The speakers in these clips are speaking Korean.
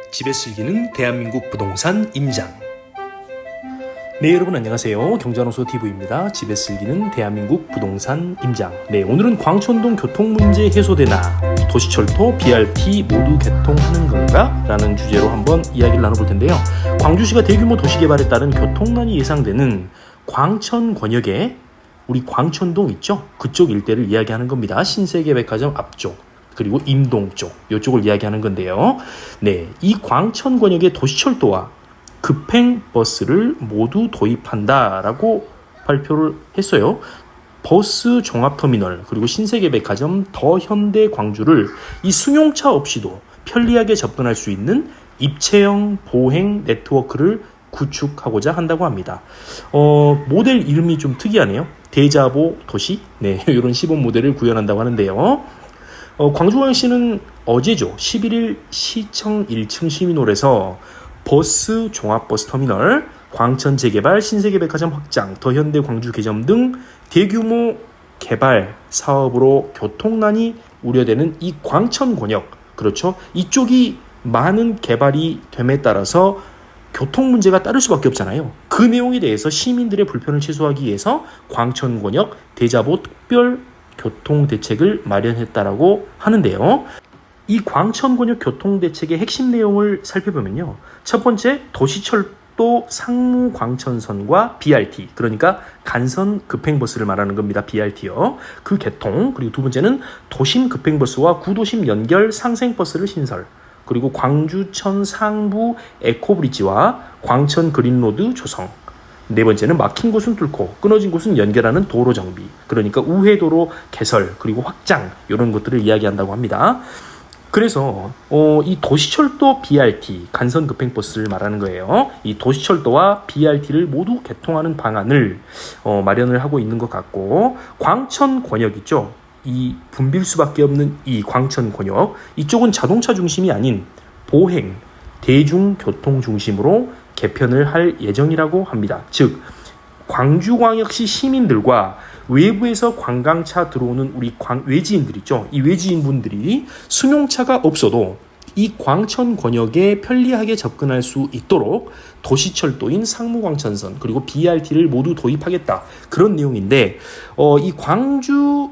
집에 즐기는 대한민국 부동산 임장. 네, 여러분 안녕하세요. 경자노소TV입니다. 집에 즐기는 대한민국 부동산 임장. 네, 오늘은 광천동 교통 문제 해소되나? 도시철도 BRT 모두 개통하는 건가? 라는 주제로 한번 이야기를 나눠볼 텐데요. 광주시가 대규모 도시개발에 따른 교통난이 예상되는 광천 권역에 우리 광천동 있죠? 그쪽 일대를 이야기하는 겁니다. 신세계백화점 앞쪽, 그리고 임동 쪽, 이쪽을 이야기하는 건데요. 네, 이 광천 권역의 도시철도와 급행버스를 모두 도입한다라고 발표를 했어요. 버스 종합터미널, 그리고 신세계백화점, 더현대 광주를 이 승용차 없이도 편리하게 접근할 수 있는 입체형 보행 네트워크를 구축하고자 한다고 합니다. 모델 이름이 좀 특이하네요. 대자보 도시, 네, 이런 시범 모델을 구현한다고 하는데요. 광주광역시는 어제죠, 11일 시청 1층 시민홀에서 버스 종합버스 터미널, 광천 재개발, 신세계백화점 확장, 더현대 광주 개점 등 대규모 개발 사업으로 교통난이 우려되는 이 광천 권역, 그렇죠? 이쪽이 많은 개발이 됨에 따라서 교통 문제가 따를 수밖에 없잖아요. 그 내용에 대해서 시민들의 불편을 최소화하기 위해서 광천 권역 대자보 특별 교통대책을 마련했다라고 하는데요. 이 광천권역 교통대책의 핵심 내용을 살펴보면요. 첫 번째, 도시철도 상무광천선과 BRT, 그러니까 간선 급행버스를 말하는 겁니다. BRT요. 그 개통, 그리고 두 번째는 도심 급행버스와 구도심 연결 상생버스를 신설, 그리고 광주천 상부 에코브리지와 광천 그린로드 조성, 네 번째는 막힌 곳은 뚫고 끊어진 곳은 연결하는 도로 정비, 그러니까 우회도로 개설 그리고 확장, 이런 것들을 이야기한다고 합니다. 그래서 이 도시철도 BRT 간선 급행버스를 말하는 거예요. 이 도시철도와 BRT를 모두 개통하는 방안을 마련을 하고 있는 것 같고, 광천 권역 있죠. 이 붐빌 수밖에 없는 이 광천 권역, 이쪽은 자동차 중심이 아닌 보행 대중교통 중심으로 개편을 할 예정이라고 합니다. 즉, 광주광역시 시민들과 외부에서 관광차 들어오는 우리 외지인들 있죠. 이 외지인분들이 승용차가 없어도 이 광천 권역에 편리하게 접근할 수 있도록 도시철도인 상무광천선 그리고 BRT를 모두 도입하겠다, 그런 내용인데, 이 광주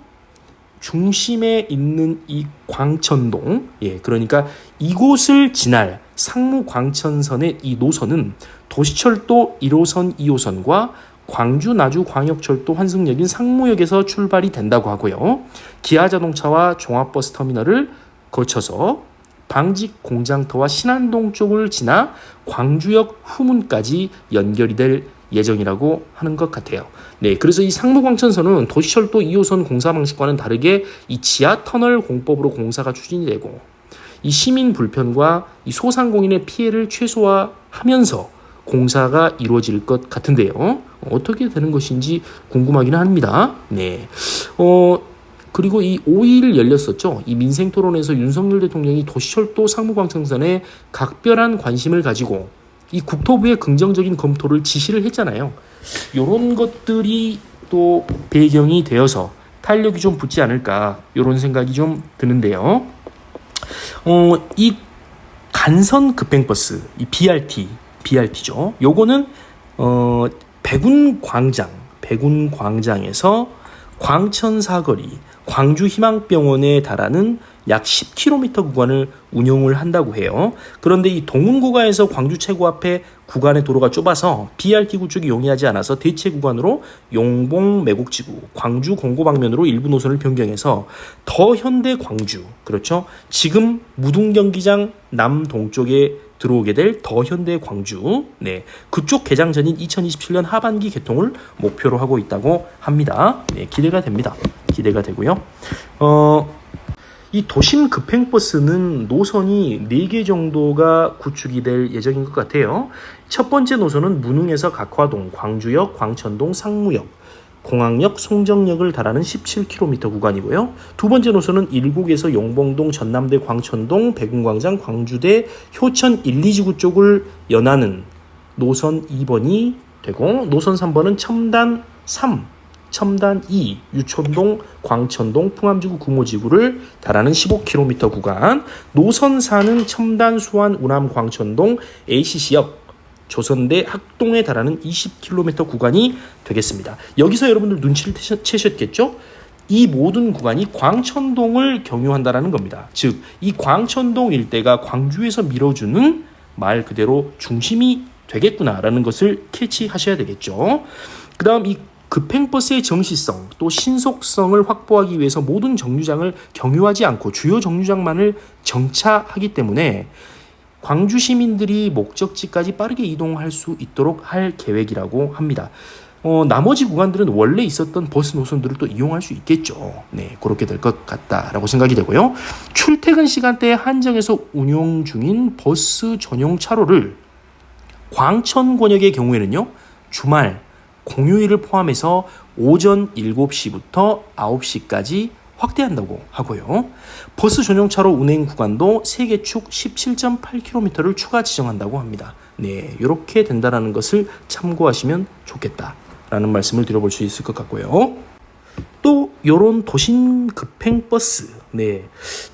중심에 있는 이 광천동, 그러니까 이곳을 지날 상무광천선의 이 노선은 도시철도 1호선, 2호선과 광주 나주광역철도 환승역인 상무역에서 출발이 된다고 하고요. 기아자동차와 종합버스 터미널을 거쳐서 방직 공장터와 신안동 쪽을 지나 광주역 후문까지 연결이 될 예정이라고 하는 것 같아요. 네, 그래서 이 상무광천선은 도시철도 2호선 공사 방식과는 다르게 이 지하터널 공법으로 공사가 추진이 되고, 이 시민 불편과 이 소상공인의 피해를 최소화하면서 공사가 이루어질 것 같은데요. 어떻게 되는 것인지 궁금하기는 합니다. 네. 그리고 이 5일 열렸었죠. 이 민생토론에서 윤석열 대통령이 도시철도 상무광천선에 각별한 관심을 가지고 이 국토부의 긍정적인 검토를 지시를 했잖아요. 이런 것들이 또 배경이 되어서 탄력이 좀 붙지 않을까, 이런 생각이 좀 드는데요. 이 간선 급행버스, 이 BRT죠. 요거는 백운광장에서 광천 사거리, 광주희망병원에 달하는 약 10km 구간을 운영을 한다고 해요. 그런데 이 동운고가에서 광주 최고 앞에 구간의 도로가 좁아서 BRT 구축이 용이하지 않아서 대체 구간으로 용봉 매곡지구, 광주 공고 방면으로 일부 노선을 변경해서 더현대 광주, 그렇죠? 지금 무등경기장 남동쪽에 들어오게 될 더현대 광주, 네, 그쪽 개장 전인 2027년 하반기 개통을 목표로 하고 있다고 합니다. 네, 기대가 됩니다. 기대가 되고요. 이 도심 급행버스는 노선이 4개 정도가 구축이 될 예정인 것 같아요. 첫 번째 노선은 문흥에서 각화동, 광주역, 광천동, 상무역, 공항역, 송정역을 달하는 17km 구간이고요. 두 번째 노선은 일곡에서 용봉동, 전남대, 광천동, 백운광장, 광주대, 효천 1, 2지구 쪽을 연하는 노선 2번이 되고, 노선 3번은 첨단 3, 첨단 2, 유촌동, 광천동, 풍암지구, 구모지구를 달하는 15km 구간, 노선사는 첨단, 수안, 우남, 광천동, ACC역, 조선대, 학동에 달하는 20km 구간이 되겠습니다. 여기서 여러분들 눈치를 채셨겠죠? 이 모든 구간이 광천동을 경유한다는 겁니다. 즉, 이 광천동 일대가 광주에서 밀어주는 말 그대로 중심이 되겠구나라는 것을 캐치하셔야 되겠죠. 그 다음 이 급행버스의 정시성 또 신속성을 확보하기 위해서 모든 정류장을 경유하지 않고 주요 정류장만을 정차하기 때문에 광주 시민들이 목적지까지 빠르게 이동할 수 있도록 할 계획이라고 합니다. 나머지 구간들은 원래 있었던 버스 노선들을 또 이용할 수 있겠죠. 네, 그렇게 될 것 같다라고 생각이 되고요. 출퇴근 시간대에 한정해서 운영 중인 버스 전용 차로를 광천권역의 경우에는요, 주말, 공휴일을 포함해서 오전 7시부터 9시까지 확대한다고 하고요. 버스 전용차로 운행 구간도 3개 축 17.8km를 추가 지정한다고 합니다. 네, 이렇게 된다는 것을 참고하시면 좋겠다라는 말씀을 드려볼 수 있을 것 같고요. 또 이런 도심 급행버스, 네,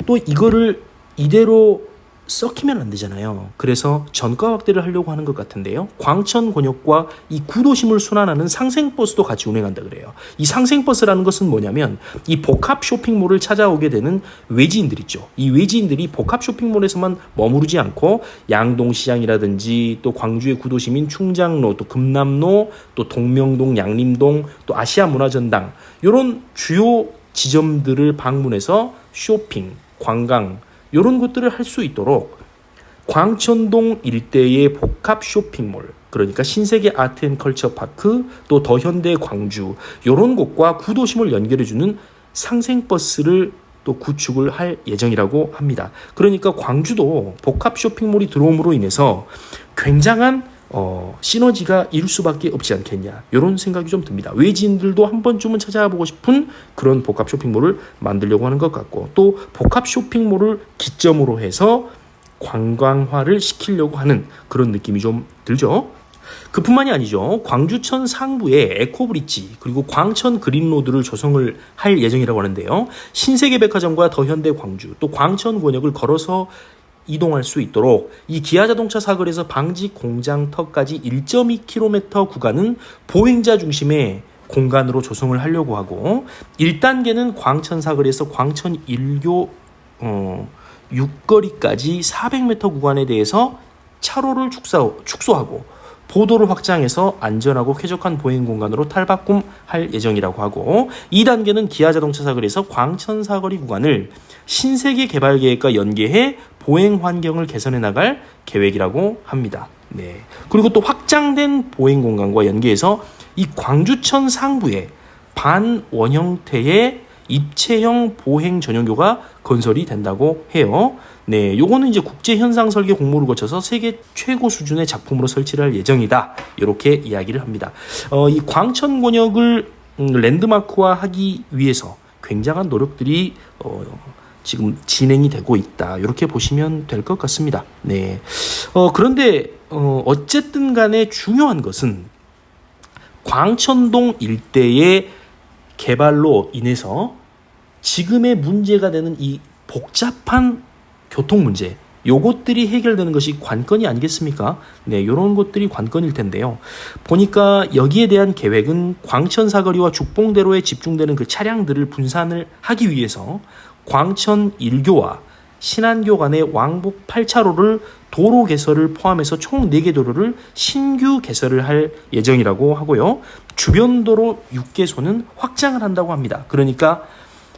또 이거를 이대로 썩히면 안 되잖아요. 그래서 전가 확대를 하려고 하는 것 같은데요. 광천권역과 이 구도심을 순환하는 상생버스도 같이 운행한다 그래요. 이 상생버스라는 것은 뭐냐면 이 복합 쇼핑몰을 찾아오게 되는 외지인들 있죠. 이 외지인들이 복합 쇼핑몰에서만 머무르지 않고 양동시장이라든지 또 광주의 구도심인 충장로, 또 금남로, 또 동명동, 양림동, 또 아시아문화전당 이런 주요 지점들을 방문해서 쇼핑, 관광 이런 것들을 할 수 있도록 광천동 일대의 복합 쇼핑몰, 그러니까 신세계 아트앤컬처파크, 또 더현대 광주 이런 곳과 구도심을 연결해주는 상생버스를 또 구축을 할 예정이라고 합니다. 그러니까 광주도 복합 쇼핑몰이 들어옴으로 인해서 굉장한 시너지가 일 수밖에 없지 않겠냐, 이런 생각이 좀 듭니다. 외지인들도 한 번쯤은 찾아보고 싶은 그런 복합 쇼핑몰을 만들려고 하는 것 같고, 또 복합 쇼핑몰을 기점으로 해서 관광화를 시키려고 하는 그런 느낌이 좀 들죠. 그뿐만이 아니죠. 광주천 상부에 에코브릿지 그리고 광천 그린로드를 조성을 할 예정이라고 하는데요. 신세계백화점과 더현대 광주 또 광천권역을 걸어서 이동할 수 있도록 이 기아자동차 사거리에서 방직 공장터까지 1.2km 구간은 보행자 중심의 공간으로 조성을 하려고 하고, 1단계는 광천 사거리에서 광천 1교 6거리까지 400m 구간에 대해서 차로를 축소하고 보도를 확장해서 안전하고 쾌적한 보행 공간으로 탈바꿈할 예정이라고 하고, 2단계는 기아자동차 사거리에서 광천 사거리 구간을 신세계 개발 계획과 연계해 보행 환경을 개선해 나갈 계획이라고 합니다. 네. 그리고 또 확장된 보행 공간과 연계해서 이 광주천 상부에 반원형태의 입체형 보행 전용교가 건설이 된다고 해요. 네, 요거는 이제 국제 현상 설계 공모를 거쳐서 세계 최고 수준의 작품으로 설치를 할 예정이다. 이렇게 이야기를 합니다. 이 광천권역을 랜드마크화하기 위해서 굉장한 노력들이 지금 진행이 되고 있다. 이렇게 보시면 될 것 같습니다. 네. 그런데 어쨌든 간에 중요한 것은 광천동 일대의 개발로 인해서 지금의 문제가 되는 이 복잡한 교통 문제, 요것들이 해결되는 것이 관건이 아니겠습니까? 네, 요런 것들이 관건일 텐데요. 보니까 여기에 대한 계획은 광천 사거리와 죽봉대로에 집중되는 그 차량들을 분산을 하기 위해서 광천 1교와 신안교 간의 왕복 8차로를 도로 개설을 포함해서 총 4개 도로를 신규 개설을 할 예정이라고 하고요. 주변 도로 6개소는 확장을 한다고 합니다. 그러니까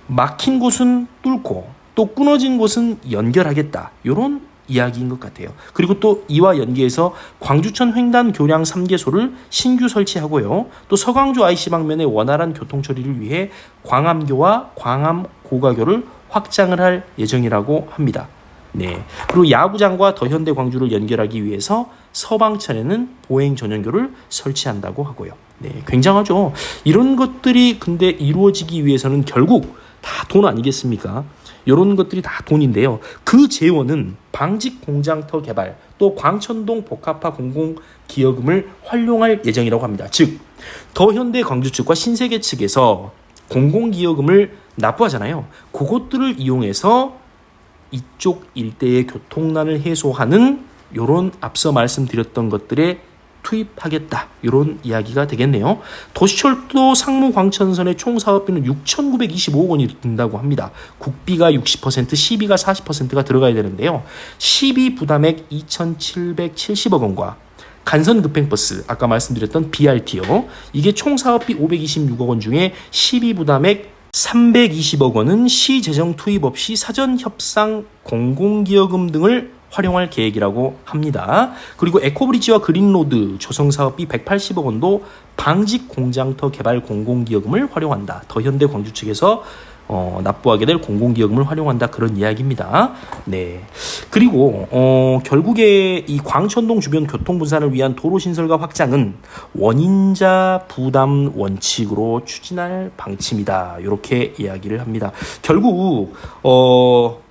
막힌 곳은 뚫고 또 끊어진 곳은 연결하겠다, 이런 이야기인 것 같아요. 그리고 또 이와 연계해서 광주천 횡단 교량 3개소를 신규 설치하고요. 또 서광주 IC 방면의 원활한 교통 처리를 위해 광암교와 광암 고가교를 확장을 할 예정이라고 합니다. 네. 그리고 야구장과 더현대 광주를 연결하기 위해서 서방천에는 보행 전용교를 설치한다고 하고요. 네, 굉장하죠. 이런 것들이 근데 이루어지기 위해서는 결국 다 돈 아니겠습니까? 이런 것들이 다 돈인데요. 그 재원은 방직 공장터 개발 또 광천동 복합화 공공기여금을 활용할 예정이라고 합니다. 즉 더현대 광주 측과 신세계 측에서 공공기여금을 납부하잖아요. 그것들을 이용해서 이쪽 일대의 교통난을 해소하는 이런 앞서 말씀드렸던 것들에 투입하겠다. 이런 이야기가 되겠네요. 도시철도 상무광천선의 총 사업비는 6,925억 원이 든다고 합니다. 국비가 60%, 시비가 40%가 들어가야 되는데요. 시비 부담액 2,770억 원과 간선 급행버스, 아까 말씀드렸던 BRT요. 이게 총 사업비 526억 원 중에 시비 부담액 320억 원은 시 재정 투입 없이 사전 협상 공공기여금 등을 활용할 계획이라고 합니다. 그리고 에코브리지와 그린로드 조성 사업비 180억 원도 방직 공장터 개발 공공기여금을 활용한다. 더현대 광주 측에서 납부하게 될 공공기여금을 활용한다. 그런 이야기입니다. 네. 그리고 결국에 이 광천동 주변 교통분산을 위한 도로 신설과 확장은 원인자 부담 원칙으로 추진할 방침이다. 이렇게 이야기를 합니다. 결국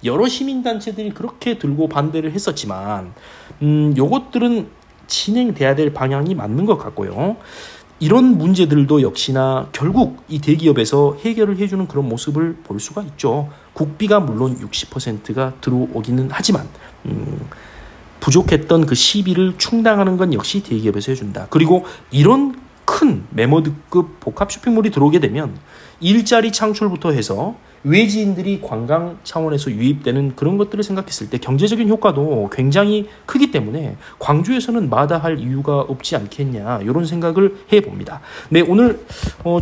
여러 시민단체들이 그렇게 들고 반대를 했었지만 요것들은 진행돼야 될 방향이 맞는 것 같고요. 이런 문제들도 역시나 결국 이 대기업에서 해결을 해주는 그런 모습을 볼 수가 있죠. 국비가 물론 60%가 들어오기는 하지만 부족했던 그 시비를 충당하는 건 역시 대기업에서 해준다. 그리고 이런 큰 메모드급 복합 쇼핑몰이 들어오게 되면 일자리 창출부터 해서 외지인들이 관광 차원에서 유입되는 그런 것들을 생각했을 때 경제적인 효과도 굉장히 크기 때문에 광주에서는 마다할 이유가 없지 않겠냐 이런 생각을 해봅니다. 네, 오늘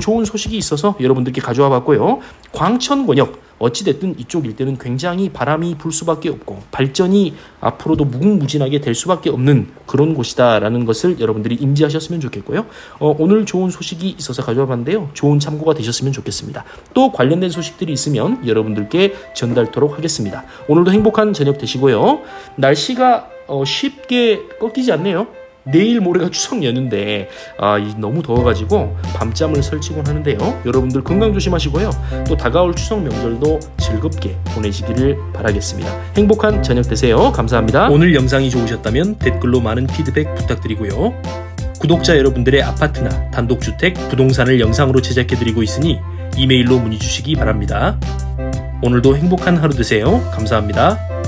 좋은 소식이 있어서 여러분들께 가져와 봤고요. 광천권역 어찌됐든 이쪽 일대는 굉장히 바람이 불 수밖에 없고 발전이 앞으로도 무궁무진하게 될 수밖에 없는 그런 곳이다라는 것을 여러분들이 인지하셨으면 좋겠고요. 오늘 좋은 소식이 있어서 가져와 봤는데요. 좋은 참고가 되셨으면 좋겠습니다. 또 관련된 소식들이 있으면 여러분들께 전달토록 하겠습니다. 오늘도 행복한 저녁 되시고요. 날씨가 쉽게 꺾이지 않네요. 내일 모레가 추석 연휴인데 너무 더워가지고 밤잠을 설치곤 하는데요. 여러분들 건강 조심하시고요. 또 다가올 추석 명절도 즐겁게 보내시기를 바라겠습니다. 행복한 저녁 되세요. 감사합니다. 오늘 영상이 좋으셨다면 댓글로 많은 피드백 부탁드리고요. 구독자 여러분들의 아파트나 단독주택, 부동산을 영상으로 제작해드리고 있으니 이메일로 문의 주시기 바랍니다. 오늘도 행복한 하루 되세요. 감사합니다.